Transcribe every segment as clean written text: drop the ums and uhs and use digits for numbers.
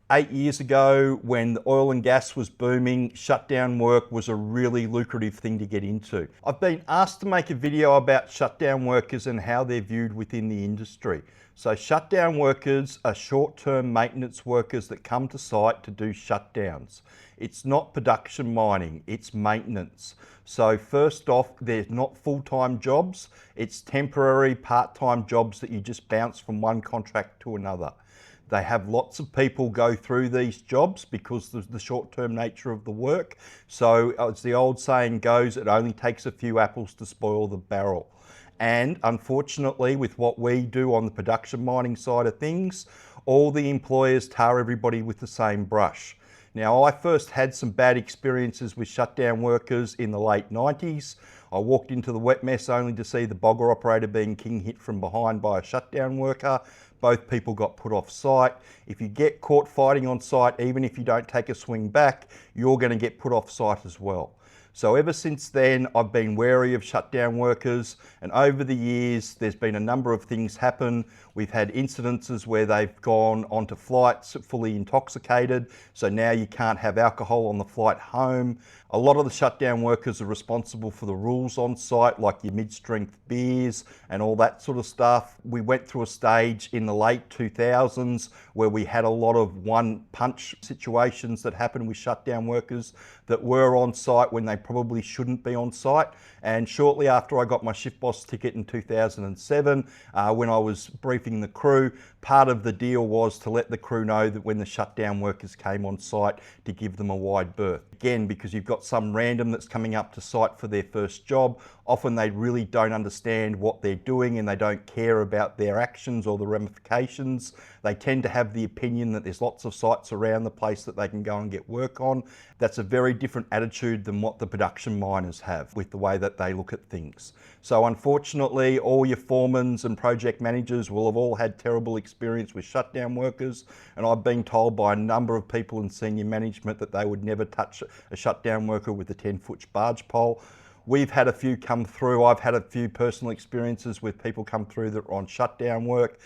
8 years ago, when the oil and gas was booming, shutdown work was a really lucrative thing to get into. I've been asked to make a video about shutdown workers and how they're viewed within the industry. So shutdown workers are short-term maintenance workers that come to site to do shutdowns. It's not production mining, it's maintenance. So first off, they're not full-time jobs, it's temporary part-time jobs that you just bounce from one contract to another. They have lots of people go through these jobs because of the short-term nature of the work. So as the old saying goes, it only takes a few apples to spoil the barrel. And unfortunately, with what we do on the production mining side of things, all the employers tar everybody with the same brush. Now, I first had some bad experiences with shutdown workers in the late 90s. I walked into the wet mess only to see the bogger operator being king hit from behind by a shutdown worker. Both people got put off site. If you get caught fighting on site, even if you don't take a swing back, you're going to get put off site as well. So ever since then, I've been wary of shutdown workers, and over the years, there's been a number of things happen. We've had incidences where they've gone onto flights fully intoxicated, so now you can't have alcohol on the flight home. A lot of the shutdown workers are responsible for the rules on site, like your mid-strength beers and all that sort of stuff. We went through a stage in the late 2000s where we had a lot of one-punch situations that happened with shutdown workers that were on site when they probably shouldn't be on site. And shortly after I got my shift boss ticket in 2007, when I was briefing the crew, part of the deal was to let the crew know that when the shutdown workers came on site, to give them a wide berth. Again, because you've got some random that's coming up to site for their first job, often they really don't understand what they're doing and they don't care about their actions or the ramifications. They tend to have the opinion that there's lots of sites around the place that they can go and get work on. That's a very different attitude than what the production miners have with the way that they look at things. So unfortunately, all your foremans and project managers will have all had terrible experience with shutdown workers, and I've been told by a number of people in senior management that they would never touch a shutdown worker with a 10-foot barge pole. We've had a few come through. I've had a few personal experiences with people come through that are on shutdown work.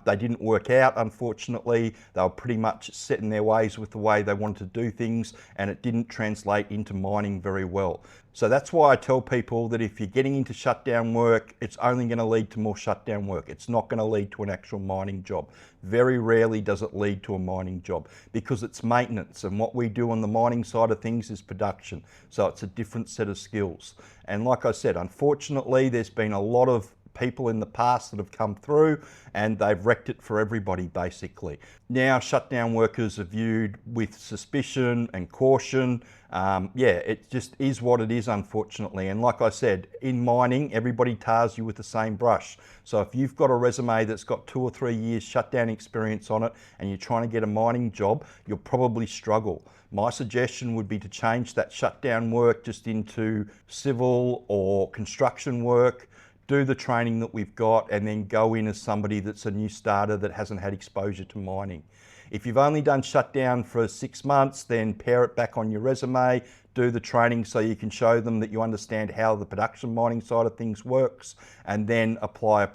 They didn't work out, unfortunately. They were pretty much set in their ways with the way they wanted to do things, and it didn't translate into mining very well. So that's why I tell people that if you're getting into shutdown work, it's only going to lead to more shutdown work. It's not going to lead to an actual mining job. Very rarely does it lead to a mining job because it's maintenance, and what we do on the mining side of things is production. So it's a different set of skills. And like I said, unfortunately, there's been a lot of people in the past that have come through and they've wrecked it for everybody basically. Now shutdown workers are viewed with suspicion and caution. It just is what it is, unfortunately. And like I said, in mining, everybody tars you with the same brush. So if you've got a resume that's got 2 or 3 years shutdown experience on it and you're trying to get a mining job, you'll probably struggle. My suggestion would be to change that shutdown work just into civil or construction work. Do the training that we've got and then go in as somebody that's a new starter that hasn't had exposure to mining. If you've only done shutdown for 6 months, then pare it back on your resume, do the training so you can show them that you understand how the production mining side of things works, and then apply.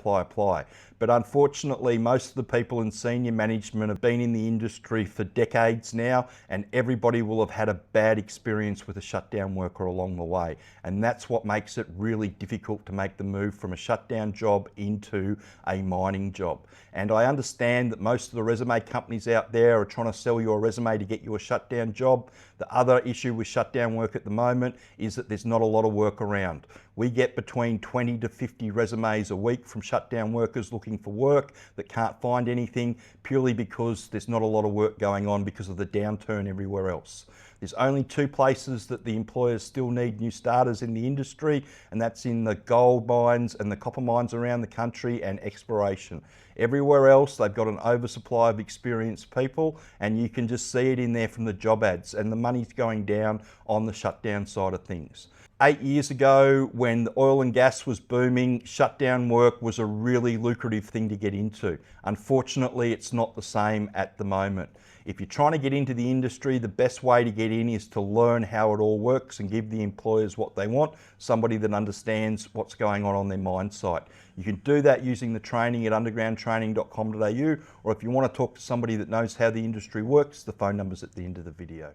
But unfortunately, most of the people in senior management have been in the industry for decades now, and everybody will have had a bad experience with a shutdown worker along the way. And that's what makes it really difficult to make the move from a shutdown job into a mining job. And I understand that most of the resume companies out there are trying to sell you a resume to get you a shutdown job. The other issue with shutdown work at the moment is that there's not a lot of work around. We get between 20 to 50 resumes a week from shutdown workers looking for work that can't find anything, purely because there's not a lot of work going on because of the downturn everywhere else. There's only 2 places that the employers still need new starters in the industry, and that's in the gold mines and the copper mines around the country and exploration. Everywhere else, they've got an oversupply of experienced people, and you can just see it in there from the job ads, and the money's going down on the shutdown side of things. 8 years ago, when the oil and gas was booming, shutdown work was a really lucrative thing to get into. Unfortunately, it's not the same at the moment. If you're trying to get into the industry, the best way to get in is to learn how it all works and give the employers what they want, somebody that understands what's going on their mine site. You can do that using the training at undergroundtraining.com.au, or if you want to talk to somebody that knows how the industry works, the phone number's at the end of the video.